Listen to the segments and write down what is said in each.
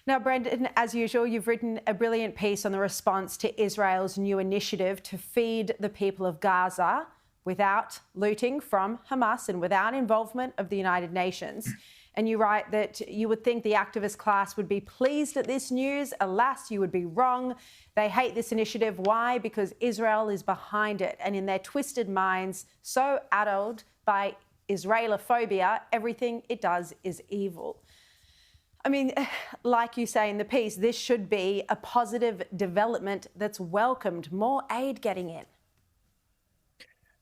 Now, Brendan, as usual, you've written a brilliant piece on the response to Israel's new initiative to feed the people of Gaza without looting from Hamas and without involvement of the United Nations. And you write that you would think the activist class would be pleased at this news. Alas, you would be wrong. They hate this initiative. Why? Because Israel is behind it. And in their twisted minds, so addled by Israelophobia, everything it does is evil. I mean, like you say in the piece, this should be a positive development that's welcomed, more aid getting in.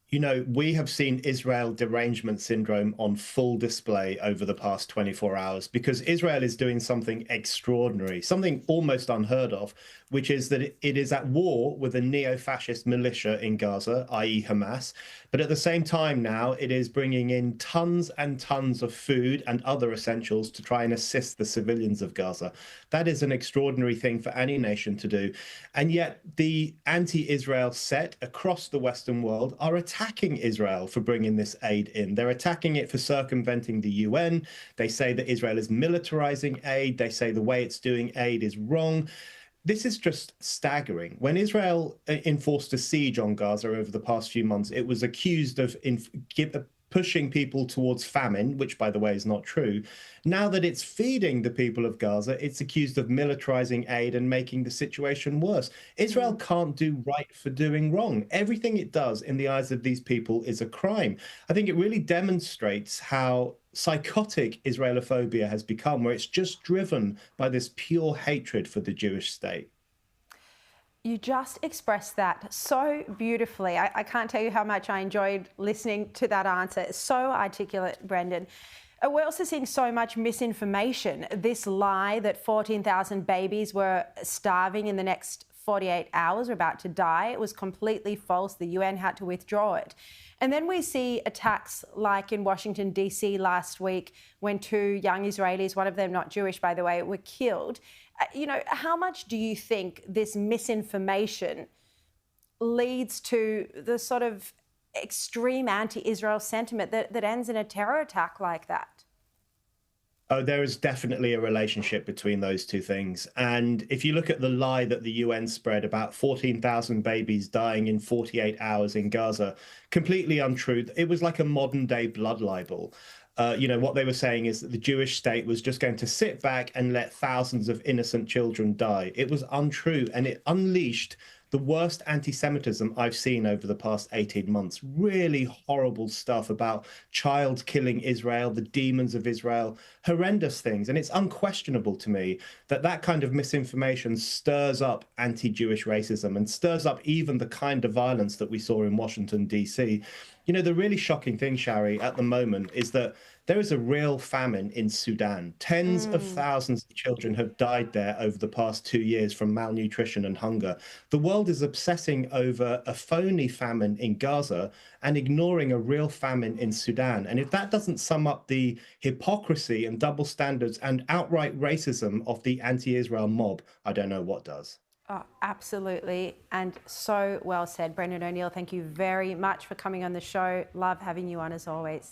You know, we have seen Israel derangement syndrome on full display over the past 24 hours because Israel is doing something extraordinary, something almost unheard of, which is that it is at war with a neo-fascist militia in Gaza, i.e. Hamas. But at the same time now, it is bringing in tons and tons of food and other essentials to try and assist the civilians of Gaza. That is an extraordinary thing for any nation to do. And yet the anti-Israel set across the Western world are attacking Israel for bringing this aid in. They're attacking it for circumventing the UN. They say that Israel is militarizing aid. They say the way it's doing aid is wrong. This is just staggering. When Israel enforced a siege on Gaza over the past few months, it was accused of pushing people towards famine, which, by the way, is not true. Now that it's feeding the people of Gaza, it's accused of militarizing aid and making the situation worse. Israel can't do right for doing wrong. Everything it does in the eyes of these people is a crime. I think it really demonstrates how psychotic Israelophobia has become, where it's just driven by this pure hatred for the Jewish state. You just expressed that so beautifully. I can't tell you how much I enjoyed listening to that answer. It's so articulate, Brendan. We're also seeing so much misinformation. This lie that 14,000 babies were starving in the next 48 hours, were about to die, it was completely false. The UN had to withdraw it. And then we see attacks like in Washington, D.C. last week when two young Israelis, one of them not Jewish, by the way, were killed. You know, how much do you think this misinformation leads to the sort of extreme anti-Israel sentiment that ends in a terror attack like that? Oh, there is definitely a relationship between those two things. And if you look at the lie that the UN spread about 14,000 babies dying in 48 hours in Gaza, completely untrue. It was like a modern day blood libel. You know, what they were saying is that the Jewish state was just going to sit back and let thousands of innocent children die. It was untrue, and it unleashed the worst anti-Semitism I've seen over the past 18 months. Really horrible stuff about child killing Israel, the demons of Israel, horrendous things. And it's unquestionable to me that that kind of misinformation stirs up anti-Jewish racism and stirs up even the kind of violence that we saw in Washington, D.C. You know, the really shocking thing, Sharri, at the moment is that there is a real famine in Sudan. Tens of thousands of children have died there over the past 2 years from malnutrition and hunger. The world is obsessing over a phony famine in Gaza and ignoring a real famine in Sudan. And if that doesn't sum up the hypocrisy and double standards and outright racism of the anti-Israel mob, I don't know what does. Oh, absolutely. And so well said. Brendan O'Neill, thank you very much for coming on the show. Love having you on as always.